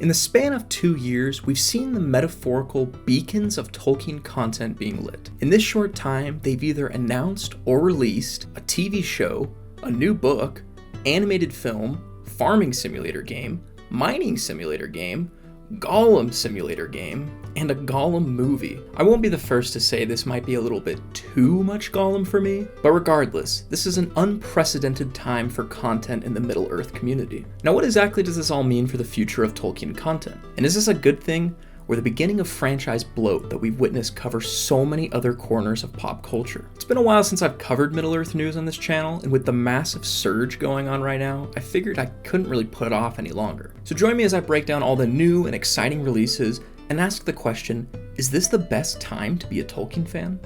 In the span of 2 years, we've seen the metaphorical beacons of Tolkien content being lit. In this short time, they've either announced or released a TV show, a new book, animated film, farming simulator game, mining simulator game, Gollum simulator game, and a Gollum movie. I won't be the first to say this might be a little bit too much Gollum for me, but regardless, this is an unprecedented time for content in the Middle-earth community. Now, what exactly does this all mean for the future of Tolkien content? And is this a good thing, or the beginning of franchise bloat that we've witnessed cover so many other corners of pop culture? It's been a while since I've covered Middle-earth news on this channel, and with the massive surge going on right now, I figured I couldn't really put it off any longer. So join me as I break down all the new and exciting releases and ask the question, is this the best time to be a Tolkien fan?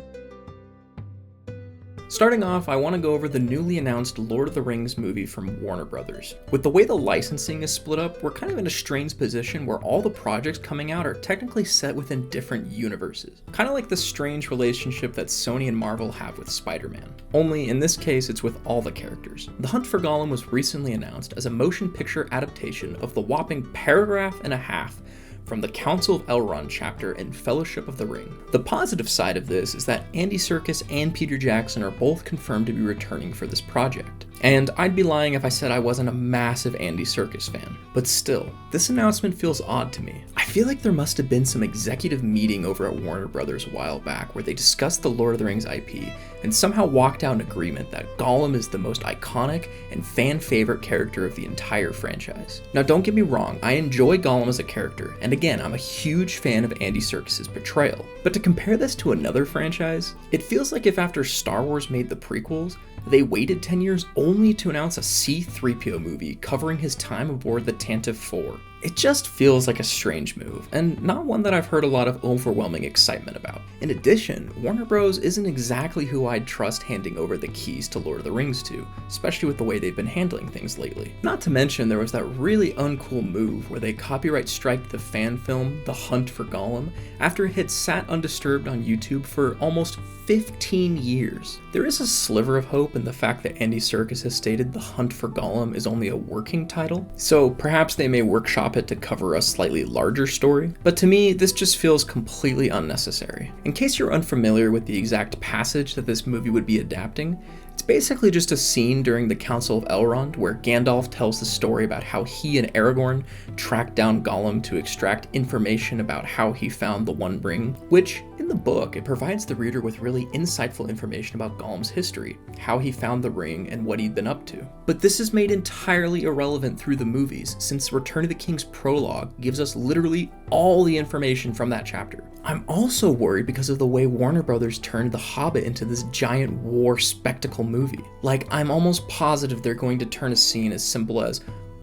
Starting off, I want to go over the newly announced Lord of the Rings movie from Warner Brothers. With the way the licensing is split up, we're kind of in a strange position where all the projects coming out are technically set within different universes. Kind of like the strange relationship that Sony and Marvel have with Spider-Man. Only in this case, it's with all the characters. The Hunt for Gollum was recently announced as a motion picture adaptation of the whopping paragraph and a half from the Council of Elrond chapter in Fellowship of the Ring. The positive side of this is that Andy Serkis and Peter Jackson are both confirmed to be returning for this project. And I'd be lying if I said I wasn't a massive Andy Serkis fan. But still, this announcement feels odd to me. I feel like there must have been some executive meeting over at Warner Brothers a while back where they discussed the Lord of the Rings IP and somehow walked out an agreement that Gollum is the most iconic and fan favorite character of the entire franchise. Now don't get me wrong, I enjoy Gollum as a character, and again, I'm a huge fan of Andy Serkis' portrayal. But to compare this to another franchise, it feels like if after Star Wars made the prequels, they waited 10 years only to announce a C-3PO movie covering his time aboard the Tantive 4. It just feels like a strange move, and not one that I've heard a lot of overwhelming excitement about. In addition, Warner Bros. Isn't exactly who I'd trust handing over the keys to Lord of the Rings to, especially with the way they've been handling things lately. Not to mention there was that really uncool move where they copyright striked the fan film The Hunt for Gollum after it had sat undisturbed on YouTube for almost 15 years. There is a sliver of hope in the fact that Andy Serkis has stated The Hunt for Gollum is only a working title, so perhaps they may workshop it to cover a slightly larger story, but to me, this just feels completely unnecessary. In case you're unfamiliar with the exact passage that this movie would be adapting, it's basically just a scene during the Council of Elrond where Gandalf tells the story about how he and Aragorn tracked down Gollum to extract information about how he found the One Ring, which, in the book, it provides the reader with really insightful information about Gollum's history, how he found the ring, and what he'd been up to. But this is made entirely irrelevant through the movies, since Return of the King's prologue gives us literally all the information from that chapter. I'm also worried because of the way Warner Brothers turned The Hobbit into this giant war spectacle movie. Like, I'm almost positive they're going to turn a scene as simple as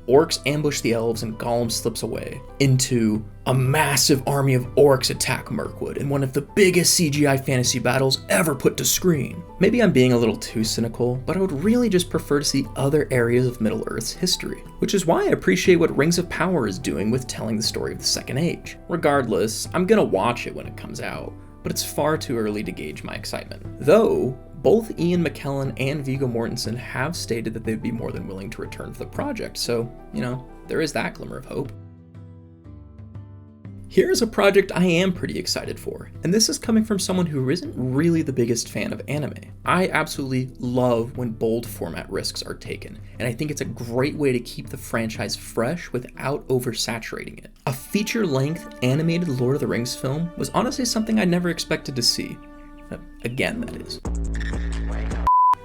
orcs ambush the elves and Gollum slips away into a massive army of orcs attack Mirkwood in one of the biggest CGI fantasy battles ever put to screen. Maybe I'm being a little too cynical, but I would really just prefer to see other areas of Middle-earth's history, which is why I appreciate what Rings of Power is doing with telling the story of the Second Age. Regardless, I'm gonna watch it when it comes out, but it's far too early to gauge my excitement. Though, both Ian McKellen and Viggo Mortensen have stated that they'd be more than willing to return for the project, so, there is that glimmer of hope. Here's a project I am pretty excited for, and this is coming from someone who isn't really the biggest fan of anime. I absolutely love when bold format risks are taken, and I think it's a great way to keep the franchise fresh without oversaturating it. A feature-length animated Lord of the Rings film was honestly something I never expected to see. Again, that is.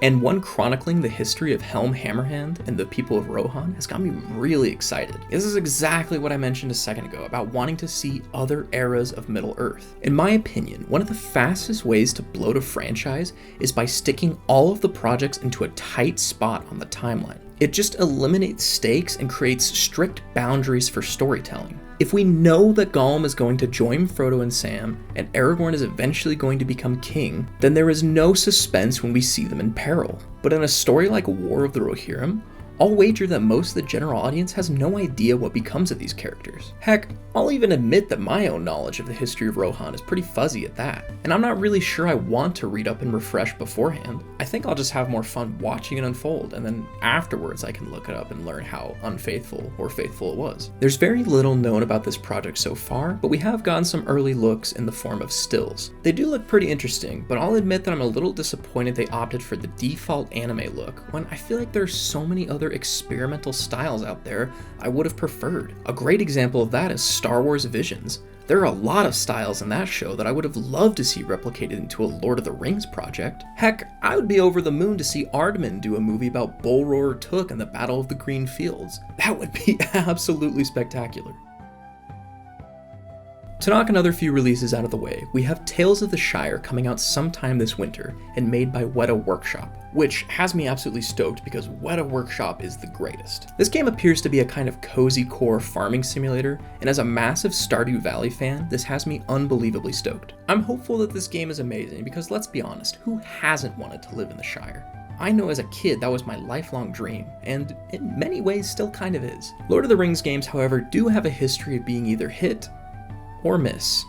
And one chronicling the history of Helm Hammerhand and the people of Rohan has got me really excited. This is exactly what I mentioned a second ago about wanting to see other eras of Middle-earth. In my opinion, one of the fastest ways to bloat a franchise is by sticking all of the projects into a tight spot on the timeline. It just eliminates stakes and creates strict boundaries for storytelling. If we know that Gollum is going to join Frodo and Sam, and Aragorn is eventually going to become king, then there is no suspense when we see them in peril. But in a story like War of the Rohirrim, I'll wager that most of the general audience has no idea what becomes of these characters. Heck, I'll even admit that my own knowledge of the history of Rohan is pretty fuzzy at that, and I'm not really sure I want to read up and refresh beforehand. I think I'll just have more fun watching it unfold, and then afterwards I can look it up and learn how unfaithful or faithful it was. There's very little known about this project so far, but we have gotten some early looks in the form of stills. They do look pretty interesting, but I'll admit that I'm a little disappointed they opted for the default anime look when I feel like there's so many other experimental styles out there I would have preferred. A great example of that is Star Wars Visions. There are a lot of styles in that show that I would have loved to see replicated into a Lord of the Rings project. Heck, I would be over the moon to see Aardman do a movie about Bolror Took and the Battle of the Green Fields. That would be absolutely spectacular. To knock another few releases out of the way, we have Tales of the Shire coming out sometime this winter and made by Weta Workshop, which has me absolutely stoked because Weta Workshop is the greatest. This game appears to be a kind of cozy core farming simulator, and as a massive Stardew Valley fan, this has me unbelievably stoked. I'm hopeful that this game is amazing because let's be honest, who hasn't wanted to live in the Shire? I know as a kid that was my lifelong dream, and in many ways still kind of is. Lord of the Rings games, however, do have a history of being either hit or miss.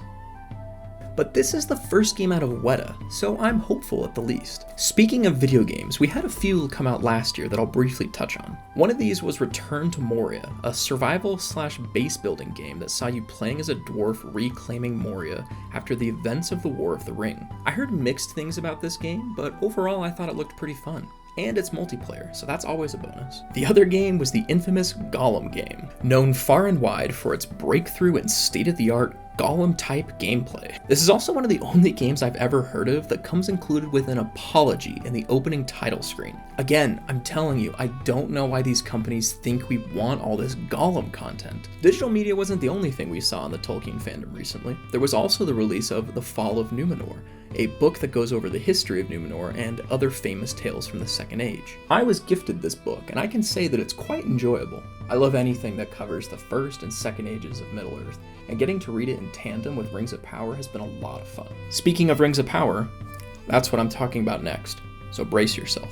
But this is the first game out of Weta, so I'm hopeful at the least. Speaking of video games, we had a few come out last year that I'll briefly touch on. One of these was Return to Moria, a survival/base building game that saw you playing as a dwarf reclaiming Moria after the events of the War of the Ring. I heard mixed things about this game, but overall I thought it looked pretty fun. And it's multiplayer, so that's always a bonus. The other game was the infamous Gollum game, known far and wide for its breakthrough and state-of-the-art Gollum-type gameplay. This is also one of the only games I've ever heard of that comes included with an apology in the opening title screen. Again, I'm telling you, I don't know why these companies think we want all this Gollum content. Digital media wasn't the only thing we saw in the Tolkien fandom recently. There was also the release of The Fall of Numenor, a book that goes over the history of Numenor and other famous tales from the Second Age. I was gifted this book, and I can say that it's quite enjoyable. I love anything that covers the First and Second Ages of Middle-earth, and getting to read it in tandem with Rings of Power has been a lot of fun. Speaking of Rings of Power, that's what I'm talking about next, so brace yourself.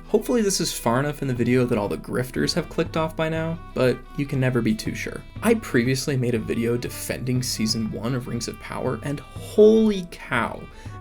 Hopefully this is far enough in the video that all the grifters have clicked off by now, but you can never be too sure. I previously made a video defending Season 1 of Rings of Power, and holy cow,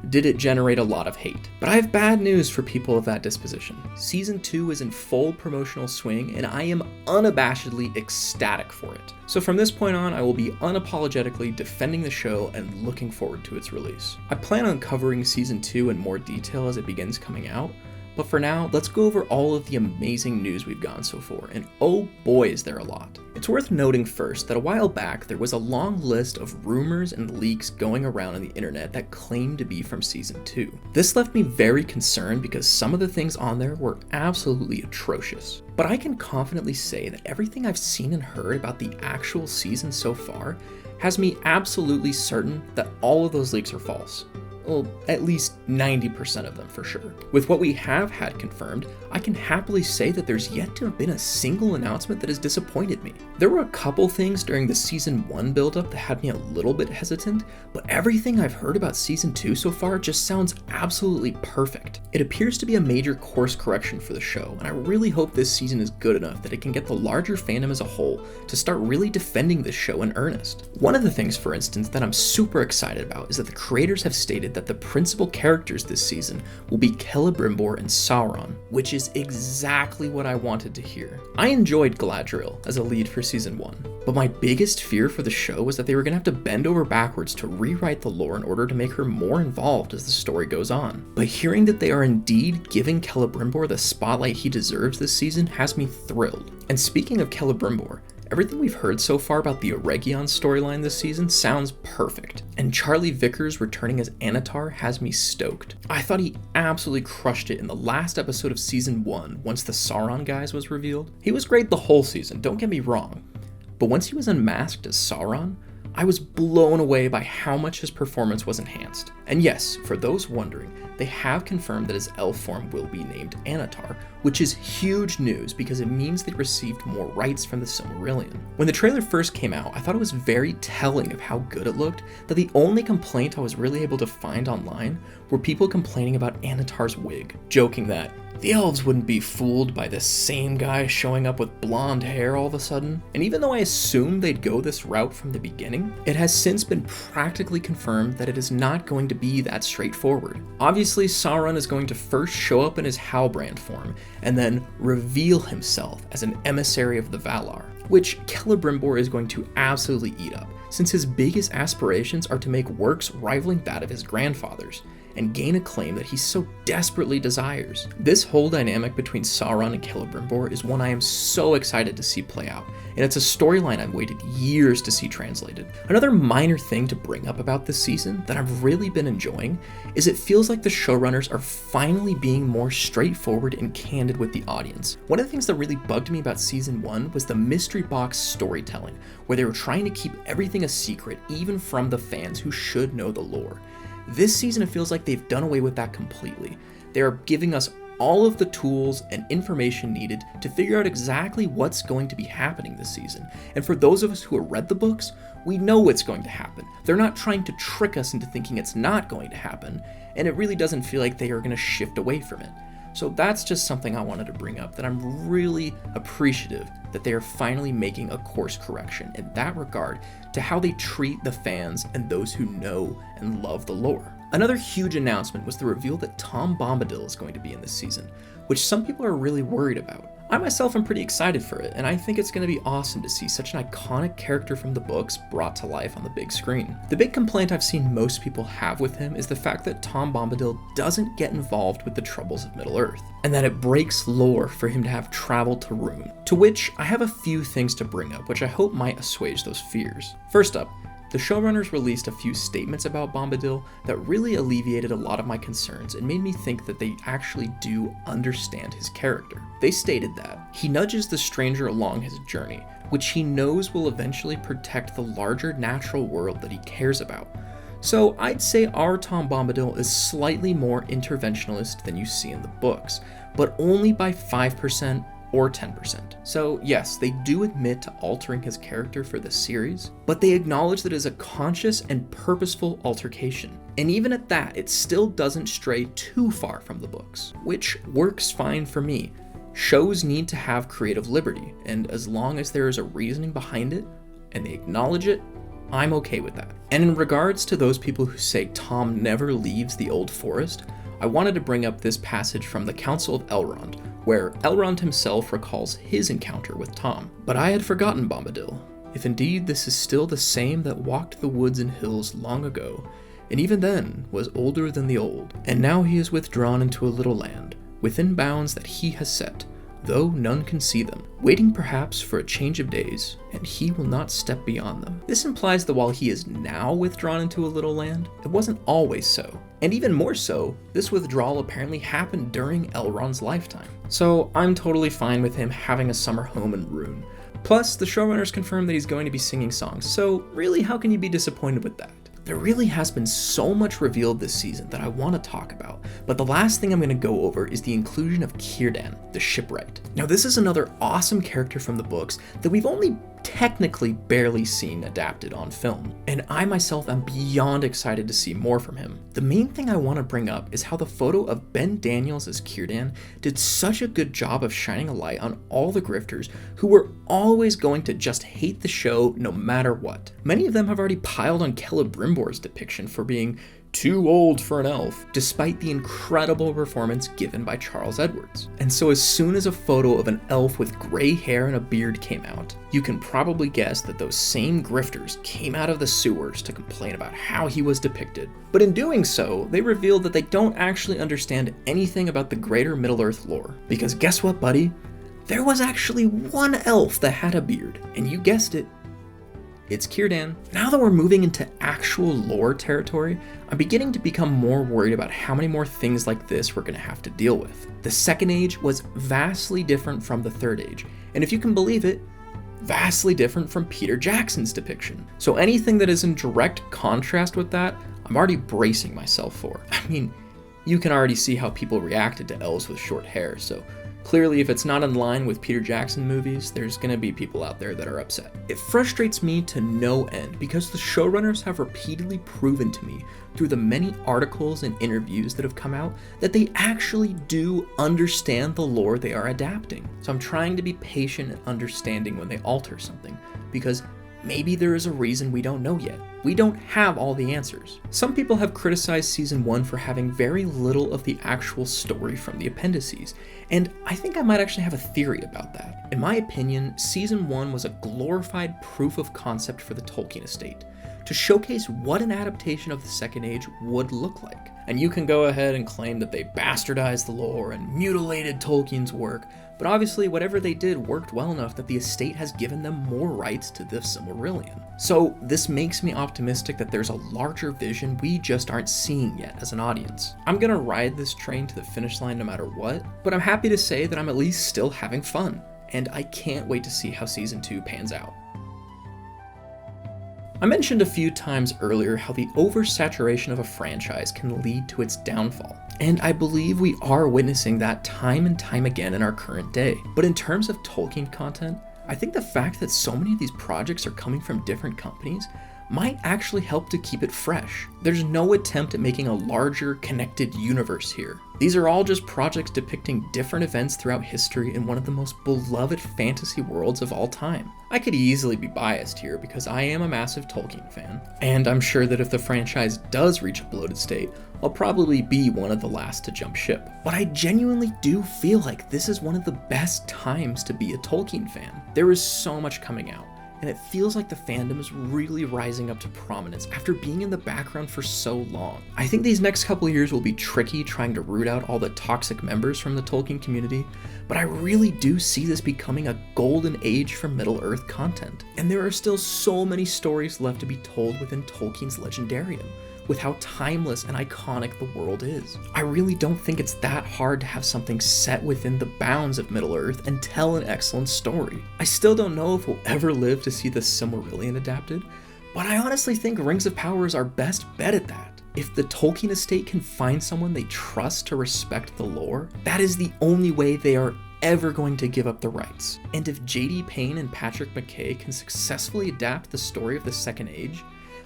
did it generate a lot of hate. But I have bad news for people of that disposition. Season 2 is in full promotional swing, and I am unabashedly ecstatic for it. So from this point on, I will be unapologetically defending the show and looking forward to its release. I plan on covering Season 2 in more detail as it begins coming out, but for now, let's go over all of the amazing news we've gotten so far, and oh boy is there a lot. It's worth noting first that a while back there was a long list of rumors and leaks going around on the internet that claimed to be from Season 2. This left me very concerned because some of the things on there were absolutely atrocious. But I can confidently say that everything I've seen and heard about the actual season so far has me absolutely certain that all of those leaks are false. Well, at least 90% of them for sure. With what we have had confirmed, I can happily say that there's yet to have been a single announcement that has disappointed me. There were a couple things during the Season 1 build-up that had me a little bit hesitant, but everything I've heard about Season 2 so far just sounds absolutely perfect. It appears to be a major course correction for the show, and I really hope this season is good enough that it can get the larger fandom as a whole to start really defending this show in earnest. One of the things, for instance, that I'm super excited about is that the creators have stated that the principal characters this season will be Celebrimbor and Sauron, which is exactly what I wanted to hear. I enjoyed Galadriel as a lead for Season 1, but my biggest fear for the show was that they were going to have to bend over backwards to rewrite the lore in order to make her more involved as the story goes on. But hearing that they are indeed giving Celebrimbor the spotlight he deserves this season has me thrilled. And speaking of Celebrimbor, everything we've heard so far about the Eregion storyline this season sounds perfect, and Charlie Vickers returning as Anatar has me stoked. I thought he absolutely crushed it in the last episode of Season 1 once the Sauron guise was revealed. He was great the whole season, don't get me wrong, but once he was unmasked as Sauron, I was blown away by how much his performance was enhanced. And yes, for those wondering, they have confirmed that his elf form will be named Anatar, which is huge news because it means they received more rights from the Silmarillion. When the trailer first came out, I thought it was very telling of how good it looked that the only complaint I was really able to find online were people complaining about Anatar's wig, joking that The elves wouldn't be fooled by this same guy showing up with blonde hair all of a sudden. And even though I assumed they'd go this route from the beginning, it has since been practically confirmed that it is not going to be that straightforward. Obviously, Sauron is going to first show up in his Halbrand form, and then reveal himself as an emissary of the Valar, which Celebrimbor is going to absolutely eat up, since his biggest aspirations are to make works rivaling that of his grandfather's, and gain acclaim that he so desperately desires. This whole dynamic between Sauron and Celebrimbor is one I am so excited to see play out, and it's a storyline I've waited years to see translated. Another minor thing to bring up about this season that I've really been enjoying is it feels like the showrunners are finally being more straightforward and candid with the audience. One of the things that really bugged me about season 1 was the mystery box storytelling, where they were trying to keep everything a secret even from the fans who should know the lore. This season, it feels like they've done away with that completely. They are giving us all of the tools and information needed to figure out exactly what's going to be happening this season. And for those of us who have read the books, we know what's going to happen. They're not trying to trick us into thinking it's not going to happen, and it really doesn't feel like they are going to shift away from it. So that's just something I wanted to bring up, that I'm really appreciative that they are finally making a course correction in that regard to how they treat the fans and those who know and love the lore. Another huge announcement was the reveal that Tom Bombadil is going to be in this season, which some people are really worried about. I myself am pretty excited for it, and I think it's going to be awesome to see such an iconic character from the books brought to life on the big screen. The big complaint I've seen most people have with him is the fact that Tom Bombadil doesn't get involved with the troubles of Middle-earth, and that it breaks lore for him to have traveled to Rhûn, to which I have a few things to bring up which I hope might assuage those fears. First up, the showrunners released a few statements about Bombadil that really alleviated a lot of my concerns and made me think that they actually do understand his character. They stated that he nudges the stranger along his journey, which he knows will eventually protect the larger natural world that he cares about. So I'd say our Tom Bombadil is slightly more interventionist than you see in the books, but only by 5% or 10%. So yes, they do admit to altering his character for the series, but they acknowledge that it is a conscious and purposeful altercation. And even at that, it still doesn't stray too far from the books, which works fine for me. Shows need to have creative liberty, and as long as there is a reasoning behind it, and they acknowledge it, I'm okay with that. And in regards to those people who say Tom never leaves the Old Forest, I wanted to bring up this passage from the Council of Elrond, where Elrond himself recalls his encounter with Tom. But I had forgotten Bombadil. If indeed this is still the same that walked the woods and hills long ago, and even then was older than the old, and now he is withdrawn into a little land, within bounds that he has set, though none can see them, waiting perhaps for a change of days, and he will not step beyond them. This implies that while he is now withdrawn into a little land, it wasn't always so. And even more so, this withdrawal apparently happened during Elrond's lifetime. So I'm totally fine with him having a summer home in Rhûn. Plus, the showrunners confirmed that he's going to be singing songs, so really, how can you be disappointed with that? There really has been so much revealed this season that I want to talk about, but the last thing I'm going to go over is the inclusion of Círdan, the shipwright. Now this is another awesome character from the books that we've only technically barely seen adapted on film, and I myself am beyond excited to see more from him. The main thing I want to bring up is how the photo of Ben Daniels as Círdan did such a good job of shining a light on all the grifters who were always going to just hate the show no matter what. Many of them have already piled on Celebrimbor's depiction for being too old for an elf, despite the incredible performance given by Charles Edwards. And so as soon as a photo of an elf with gray hair and a beard came out, you can probably guess that those same grifters came out of the sewers to complain about how he was depicted. But in doing so, they revealed that they don't actually understand anything about the greater Middle-earth lore. Because guess what, buddy? There was actually one elf that had a beard, and you guessed it, it's Círdan. Now that we're moving into actual lore territory, I'm beginning to become more worried about how many more things like this we're going to have to deal with. The Second Age was vastly different from the Third Age, and if you can believe it, vastly different from Peter Jackson's depiction. So anything that is in direct contrast with that, I'm already bracing myself for. I mean, you can already see how people reacted to elves with short hair, so Clearly, if it's not in line with Peter Jackson movies, there's gonna be people out there that are upset. It frustrates me to no end because the showrunners have repeatedly proven to me through the many articles and interviews that have come out that they actually do understand the lore they are adapting. So I'm trying to be patient and understanding when they alter something, because maybe there is a reason we don't know yet. We don't have all the answers. Some people have criticized season 1 for having very little of the actual story from the appendices, and I think I might actually have a theory about that. In my opinion, season 1 was a glorified proof of concept for the Tolkien estate, to showcase what an adaptation of the Second Age would look like. And you can go ahead and claim that they bastardized the lore and mutilated Tolkien's work, but obviously whatever they did worked well enough that the estate has given them more rights to the Silmarillion. So this makes me optimistic that there's a larger vision we just aren't seeing yet as an audience. I'm gonna ride this train to the finish line no matter what, but I'm happy to say that I'm at least still having fun, and I can't wait to see how season 2 pans out. I mentioned a few times earlier how the oversaturation of a franchise can lead to its downfall, and I believe we are witnessing that time and time again in our current day. But in terms of Tolkien content, I think the fact that so many of these projects are coming from different companies might actually help to keep it fresh. There's no attempt at making a larger, connected universe here. These are all just projects depicting different events throughout history in one of the most beloved fantasy worlds of all time. I could easily be biased here because I am a massive Tolkien fan, and I'm sure that if the franchise does reach a bloated state, I'll probably be one of the last to jump ship. But I genuinely do feel like this is one of the best times to be a Tolkien fan. There is so much coming out, and it feels like the fandom is really rising up to prominence after being in the background for so long. I think these next couple of years will be tricky trying to root out all the toxic members from the Tolkien community, but I really do see this becoming a golden age for Middle-earth content. And there are still so many stories left to be told within Tolkien's legendarium, with how timeless and iconic the world is. I really don't think it's that hard to have something set within the bounds of Middle-earth and tell an excellent story. I still don't know if we'll ever live to see the Silmarillion adapted, but I honestly think Rings of Power is our best bet at that. If the Tolkien estate can find someone they trust to respect the lore, that is the only way they are ever going to give up the rights. And if J.D. Payne and Patrick McKay can successfully adapt the story of the Second Age,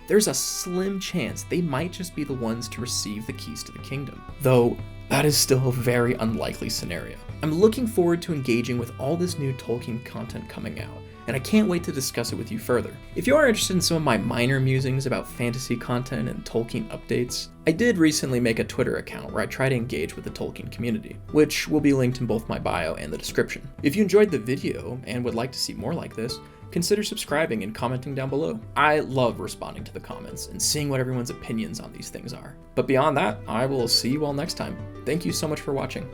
there's a slim chance they might just be the ones to receive the keys to the kingdom. Though, that is still a very unlikely scenario. I'm looking forward to engaging with all this new Tolkien content coming out, and I can't wait to discuss it with you further. If you are interested in some of my minor musings about fantasy content and Tolkien updates, I did recently make a Twitter account where I try to engage with the Tolkien community, which will be linked in both my bio and the description. If you enjoyed the video and would like to see more like this, consider subscribing and commenting down below. I love responding to the comments and seeing what everyone's opinions on these things are. But beyond that, I will see you all next time. Thank you so much for watching.